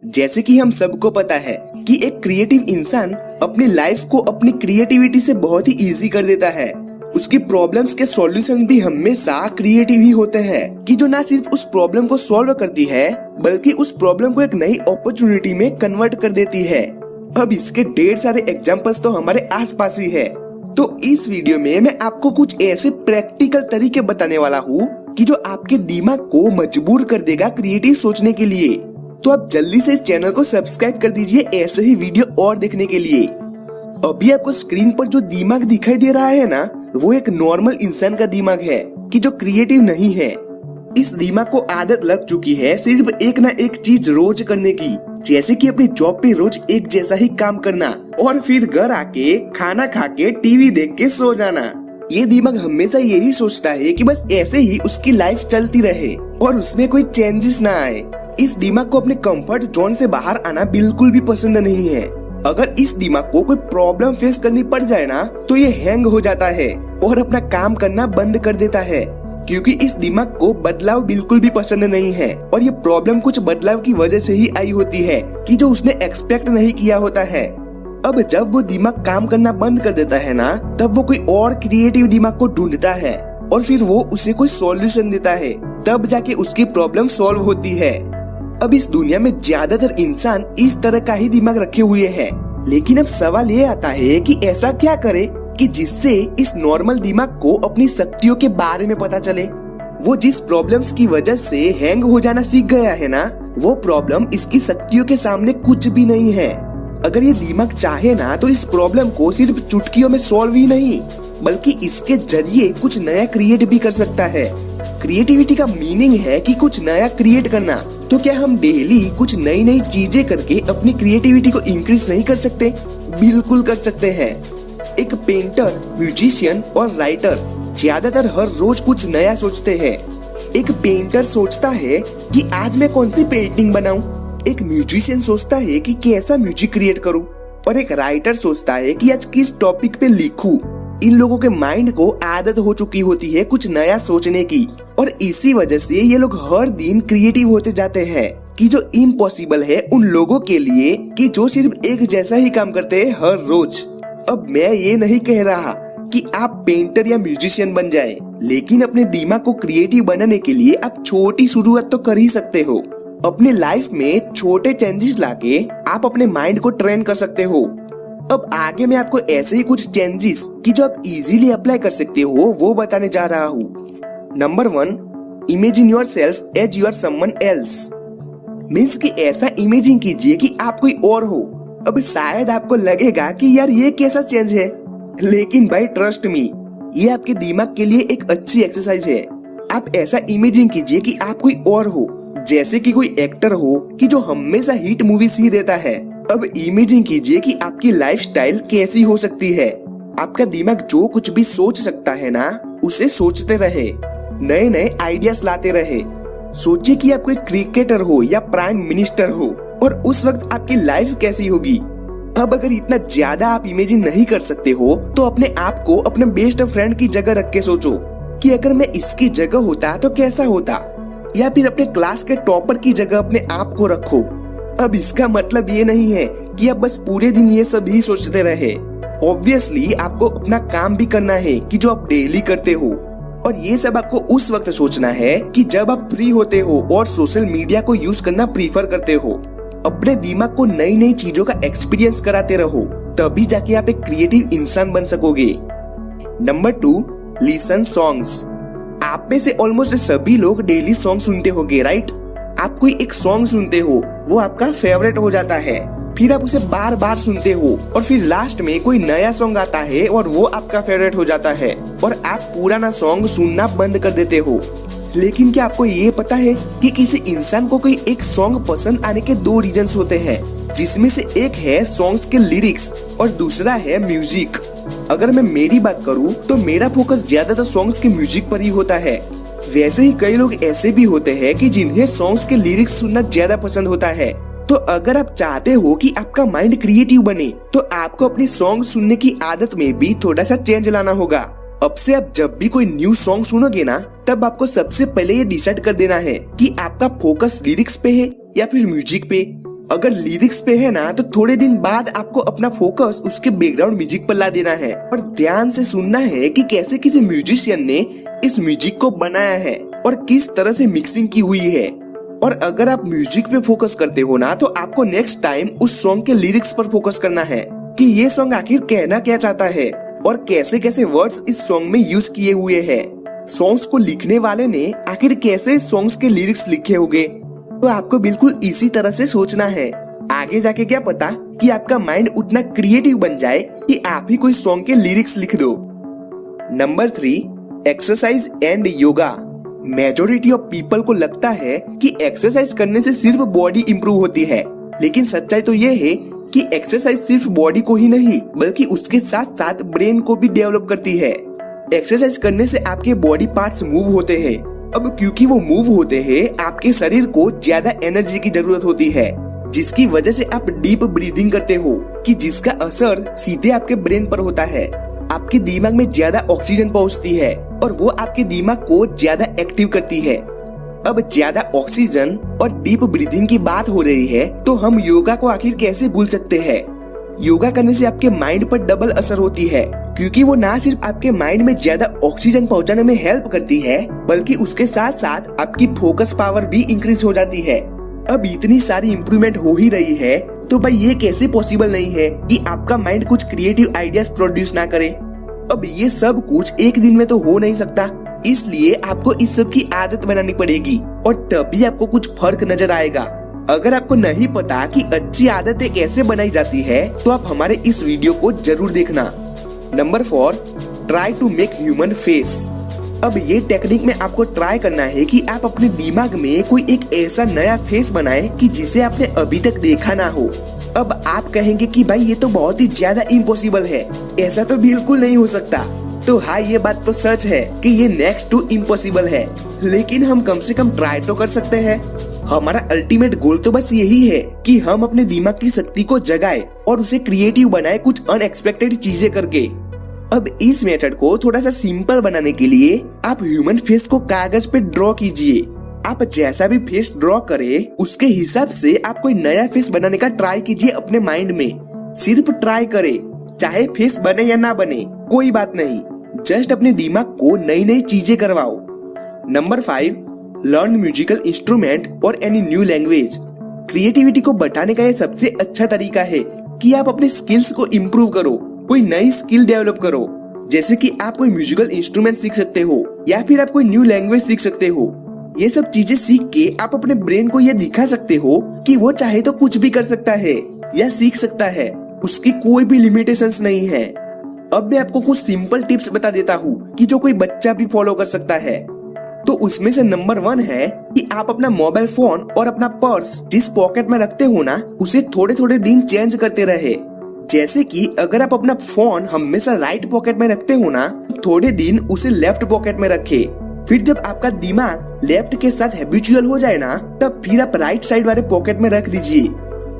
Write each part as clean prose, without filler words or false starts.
जैसे कि हम सबको पता है कि एक क्रिएटिव इंसान अपनी लाइफ को अपनी क्रिएटिविटी से बहुत ही इजी कर देता है। उसकी प्रॉब्लम्स के सॉल्यूशन भी हमेशा क्रिएटिव ही होते हैं कि जो ना सिर्फ उस प्रॉब्लम को सॉल्व करती है बल्कि उस प्रॉब्लम को एक नई अपॉर्चुनिटी में कन्वर्ट कर देती है। अब इसके ढेर सारे एग्जांपल्स तो हमारे आसपास ही है। तो इस वीडियो में मैं आपको कुछ ऐसे प्रैक्टिकल तरीके बताने वाला हूँ कि जो आपके दिमाग को मजबूर कर देगा क्रिएटिव सोचने के लिए। तो आप जल्दी से इस चैनल को सब्सक्राइब कर दीजिए ऐसे ही वीडियो और देखने के लिए। अभी आपको स्क्रीन पर जो दिमाग दिखाई दे रहा है ना, वो एक नॉर्मल इंसान का दिमाग है कि जो क्रिएटिव नहीं है। इस दिमाग को आदत लग चुकी है सिर्फ एक ना एक चीज रोज करने की, जैसे कि अपनी जॉब पे रोज एक जैसा ही काम करना और फिर घर आके खाना खा के टीवी देख के सो जाना। ये दिमाग हमेशा यही सोचता है कि बस ऐसे ही उसकी लाइफ चलती रहे और उसमें कोई चेंजेस ना आए। इस दिमाग को अपने कंफर्ट जोन से बाहर आना बिल्कुल भी पसंद नहीं है। अगर इस दिमाग को कोई प्रॉब्लम फेस करनी पड़ जाए ना, तो ये हैंग हो जाता है और अपना काम करना बंद कर देता है, क्योंकि इस दिमाग को बदलाव बिल्कुल भी पसंद नहीं है। और ये प्रॉब्लम कुछ बदलाव की वजह से ही आई होती है कि जो उसने एक्सपेक्ट नहीं किया होता है। अब जब वो दिमाग काम करना बंद कर देता है ना, तब वो कोई और क्रिएटिव दिमाग को ढूंढता है और फिर वो उसे कोई सॉल्यूशन देता है, तब जाके उसकी प्रॉब्लम सॉल्व होती है। अब इस दुनिया में ज्यादातर इंसान इस तरह का ही दिमाग रखे हुए हैं, लेकिन अब सवाल ये आता है कि ऐसा क्या करे कि जिससे इस नॉर्मल दिमाग को अपनी शक्तियों के बारे में पता चले। वो जिस प्रॉब्लम्स की वजह से हैंग हो जाना सीख गया है ना, वो प्रॉब्लम इसकी शक्तियों के सामने कुछ भी नहीं है। अगर ये दिमाग चाहे ना, तो इस प्रॉब्लम को सिर्फ चुटकियों में सॉल्व ही नहीं बल्कि इसके जरिए कुछ नया क्रिएट भी कर सकता है। क्रिएटिविटी का मीनिंग है कि कुछ नया क्रिएट करना। तो क्या हम डेली कुछ नई नई चीजें करके अपनी क्रिएटिविटी को इंक्रीज नहीं कर सकते? बिल्कुल कर सकते हैं। एक पेंटर, म्यूजिशियन और राइटर ज्यादातर हर रोज कुछ नया सोचते हैं। एक पेंटर सोचता है कि आज मैं कौन सी पेंटिंग बनाऊं। एक म्यूजिशियन सोचता है कि कैसा म्यूजिक क्रिएट करूं और एक राइटर सोचता है कि आज किस टॉपिक पे लिखूं। इन लोगों के माइंड को आदत हो चुकी होती है कुछ नया सोचने की, और इसी वजह से ये लोग हर दिन क्रिएटिव होते जाते हैं कि जो इम्पॉसिबल है उन लोगों के लिए कि जो सिर्फ एक जैसा ही काम करते हैं हर रोज। अब मैं ये नहीं कह रहा कि आप पेंटर या म्यूजिशियन बन जाए, लेकिन अपने दिमाग को क्रिएटिव बनाने के लिए आप छोटी शुरुआत तो कर ही सकते हो। अपने लाइफ में छोटे चेंजेस लाके आप अपने माइंड को ट्रेन कर सकते हो। अब आगे मैं आपको ऐसे ही कुछ चेंजेस कि जो आप इजीली अप्लाई कर सकते हो वो बताने जा रहा हूँ। Number 1, imagine yourself as you are someone else. Means कि ऐसा इमेजिन कीजिए कि आप कोई और हो। अब शायद आपको लगेगा कि यार ये कैसा चेंज है, लेकिन भाई ट्रस्ट मी, ये आपके दिमाग के लिए एक अच्छी एक्सरसाइज है। आप ऐसा इमेजिन कीजिए कि आप कोई और हो, जैसे कि कोई एक्टर हो कि जो हमेशा हिट मूवीज ही देता है। अब इमेजिन कीजिए कि आपकी लाइफस्टाइल कैसी हो सकती है। आपका दिमाग जो कुछ भी सोच सकता है ना, उसे सोचते रहे, नए नए आइडियाज लाते रहे। सोचिए कि आप कोई क्रिकेटर हो या प्राइम मिनिस्टर हो, और उस वक्त आपकी लाइफ कैसी होगी। अब अगर इतना ज्यादा आप इमेजिन नहीं कर सकते हो, तो अपने आप को अपने बेस्ट फ्रेंड की जगह रख के सोचो कि अगर मैं इसकी जगह होता तो कैसा होता, या फिर अपने क्लास के टॉपर की जगह अपने आप को रखो। अब इसका मतलब ये नहीं है कि आप बस पूरे दिन ये सब ही सोचते रहे। ऑब्वियसली आपको अपना काम भी करना है कि जो आप डेली करते हो, और ये सब आपको उस वक्त सोचना है कि जब आप फ्री होते हो और सोशल मीडिया को यूज करना प्रीफर करते हो। अपने दिमाग को नई नई चीजों का एक्सपीरियंस कराते रहो, तभी जाके आप एक क्रिएटिव इंसान बन सकोगे। Number 2, listen songs. आप में से ऑलमोस्ट सभी लोग डेली सॉन्ग सुनते होंगे, राइट? आप कोई एक सॉन्ग सुनते हो, वो आपका फेवरेट हो जाता है, फिर आप उसे बार बार सुनते हो, और फिर लास्ट में कोई नया सॉन्ग आता है और वो आपका फेवरेट हो जाता है, और आप पुराना सॉन्ग सुनना बंद कर देते हो। लेकिन क्या आपको ये पता है कि किसी इंसान को कोई एक सॉन्ग पसंद आने के 2 रीजंस होते हैं, जिसमें से एक है सॉन्ग्स के लिरिक्स और दूसरा है म्यूजिक। अगर मैं मेरी बात करूँ तो मेरा फोकस ज्यादातर सॉन्ग्स के म्यूजिक पर ही होता है। वैसे ही कई लोग ऐसे भी होते हैं कि जिन्हें सॉन्ग्स के लिरिक्स सुनना ज्यादा पसंद होता है। तो अगर आप चाहते हो कि आपका माइंड क्रिएटिव बने, तो आपको अपनी सॉन्ग सुनने की आदत में भी थोड़ा सा चेंज लाना होगा। अब से आप जब भी कोई न्यू सॉन्ग सुनोगे ना, तब आपको सबसे पहले ये डिसाइड कर देना है कि आपका फोकस लिरिक्स पे है या फिर म्यूजिक पे। अगर लिरिक्स पे है ना तो थोड़े दिन बाद आपको अपना फोकस उसके बैकग्राउंड म्यूजिक पर ला देना है और ध्यान से सुनना है कि कैसे किसी म्यूजिशियन ने इस म्यूजिक को बनाया है और किस तरह से मिक्सिंग की हुई है। और अगर आप म्यूजिक पे फोकस करते हो ना तो आपको नेक्स्ट टाइम उस सॉन्ग के लिरिक्स पर फोकस करना है कि ये सॉन्ग आखिर कहना क्या चाहता है और कैसे कैसे वर्ड्स इस सॉन्ग में यूज किए हुए हैं। सॉन्ग्स को लिखने वाले ने आखिर कैसे सॉन्ग्स के लिरिक्स लिखे होंगे। तो आपको बिल्कुल इसी तरह से सोचना है। आगे जाके क्या पता कि आपका माइंड उतना क्रिएटिव बन जाए कि आप ही कोई सॉन्ग के लिरिक्स लिख दो। Number 3, exercise and yoga. Majority of people को लगता है कि एक्सरसाइज करने से सिर्फ बॉडी इंप्रूव होती है, लेकिन सच्चाई तो ये है कि एक्सरसाइज सिर्फ बॉडी को ही नहीं बल्कि उसके साथ साथ ब्रेन को भी डेवलप करती है। एक्सरसाइज करने से आपके बॉडी पार्ट्स मूव होते हैं। अब क्योंकि वो मूव होते हैं, आपके शरीर को ज्यादा एनर्जी की जरूरत होती है, जिसकी वजह से आप डीप ब्रीदिंग करते हो कि जिसका असर सीधे आपके ब्रेन पर होता है। आपके दिमाग में ज्यादा ऑक्सीजन पहुंचती है और वो आपके दिमाग को ज्यादा एक्टिव करती है। अब ज्यादा ऑक्सीजन और डीप ब्रीदिंग की बात हो रही है तो हम योगा को आखिर कैसे भूल सकते हैं। योगा करने से आपके माइंड पर डबल असर होती है, क्योंकि वो ना सिर्फ आपके माइंड में ज्यादा ऑक्सीजन पहुंचाने में हेल्प करती है बल्कि उसके साथ साथ आपकी फोकस पावर भी इंक्रीज हो जाती है। अब इतनी सारी इम्प्रूवमेंट हो ही रही है तो भाई ये कैसे पॉसिबल नहीं है कि आपका माइंड कुछ क्रिएटिव आइडियाज प्रोड्यूस ना करे। अब ये सब कुछ एक दिन में तो हो नहीं सकता, इसलिए आपको इस सब की आदत बनानी पड़ेगी और तभी आपको कुछ फर्क नजर आएगा। अगर आपको नहीं पता कि अच्छी आदतें कैसे बनाई जाती है तो आप हमारे इस वीडियो को जरूर देखना। Number 4, try to make human face. अब ये टेक्निक में आपको ट्राई करना है कि आप अपने दिमाग में कोई एक ऐसा नया फेस बनाएं कि जिसे आपने अभी तक देखा ना हो। अब आप कहेंगे कि भाई ये तो बहुत ही ज्यादा इम्पॉसिबल है, ऐसा तो बिल्कुल नहीं हो सकता। तो हाँ, ये बात तो सच है कि ये नेक्स्ट टू इम्पॉसिबल है, लेकिन हम कम से कम ट्राई तो कर सकते हैं। हमारा अल्टीमेट गोल तो बस यही है कि हम अपने दिमाग की शक्ति को जगाए और उसे क्रिएटिव बनाए कुछ अनएक्सपेक्टेड चीजें करके। अब इस मेथड को थोड़ा सा सिंपल बनाने के लिए आप ह्यूमन फेस को कागज पे ड्रॉ कीजिए। आप जैसा भी फेस ड्रॉ करे उसके हिसाब से आप कोई नया फेस बनाने का ट्राई कीजिए अपने माइंड में। सिर्फ ट्राई करे, चाहे फेस बने या ना बने कोई बात नहीं, जस्ट अपने दिमाग को नई नई चीजें करवाओ। नंबर 5, लर्न म्यूजिकल इंस्ट्रूमेंट और एनी न्यू लैंग्वेज। क्रिएटिविटी को बढ़ाने का ये सबसे अच्छा तरीका है कि आप अपने स्किल्स को इम्प्रूव करो, कोई नई स्किल डेवलप करो। जैसे कि आप कोई म्यूजिकल इंस्ट्रूमेंट सीख सकते हो या फिर आप कोई न्यू लैंग्वेज सीख सकते हो। ये सब चीजें सीख के आप अपने ब्रेन को ये दिखा सकते हो कि वो चाहे तो कुछ भी कर सकता है या सीख सकता है, उसकी कोई भी लिमिटेशंस नहीं है। अब मैं आपको कुछ सिंपल टिप्स बता देता हूँ कि जो कोई बच्चा भी फॉलो कर सकता है। तो उसमें से नंबर 1 है कि आप अपना मोबाइल फोन और अपना पर्स जिस पॉकेट में रखते हो ना उसे थोड़े थोड़े दिन चेंज करते रहे। जैसे कि अगर आप अपना फोन हमेशा राइट पॉकेट में रखते हो ना, थोड़े दिन उसे लेफ्ट पॉकेट में रखे। फिर जब आपका दिमाग लेफ्ट के साथ हैबिचुअल हो जाए ना तब फिर आप राइट साइड वाले पॉकेट में रख दीजिए।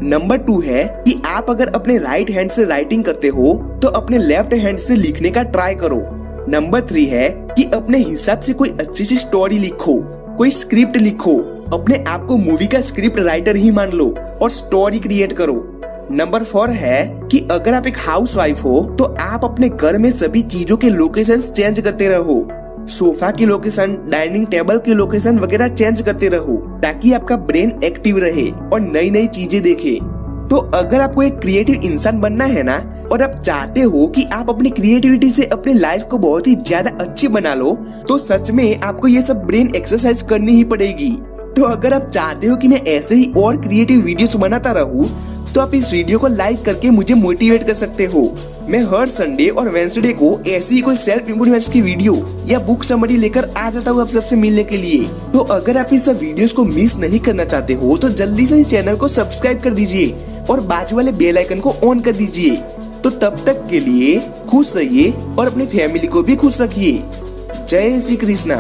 नंबर 2 है कि आप अगर अपने राइट हैंड से राइटिंग करते हो तो अपने लेफ्ट हैंड से लिखने का ट्राई करो। नंबर 3 है कि अपने हिसाब से कोई अच्छी सी स्टोरी लिखो, कोई स्क्रिप्ट लिखो, अपने आप को मूवी का स्क्रिप्ट राइटर ही मान लो और स्टोरी क्रिएट करो। नंबर 4 है कि अगर आप एक हाउसवाइफ हो तो आप अपने घर में सभी चीजों के लोकेशन चेंज करते रहो, सोफा की लोकेशन, डाइनिंग टेबल की लोकेशन वगैरह चेंज करते रहो ताकि आपका ब्रेन एक्टिव रहे और नई नई चीजें देखे। तो अगर आपको एक क्रिएटिव इंसान बनना है ना और आप चाहते हो कि आप अपनी क्रिएटिविटी से अपनी लाइफ को बहुत ही ज्यादा अच्छी बना लो तो सच में आपको ये सब ब्रेन एक्सरसाइज करनी ही पड़ेगी। तो अगर आप चाहते हो कि मैं ऐसे ही और क्रिएटिव वीडियोस बनाता रहूं तो आप इस वीडियो को लाइक करके मुझे मोटिवेट कर सकते हो। मैं हर संडे और वेडनेसडे को ऐसी ही कोई सेल्फ इम्प्रूवमेंट की वीडियो या बुक समरी लेकर आ जाता हूँ आप सबसे मिलने के लिए। तो अगर आप इस सब वीडियोस को मिस नहीं करना चाहते हो तो जल्दी से इस चैनल को सब्सक्राइब कर दीजिए और बाजू वाले बेल आइकन को ऑन कर दीजिए। तो तब तक के लिए खुश रहिए और अपनी फैमिली को भी खुश रखिए। जय श्री कृष्णा।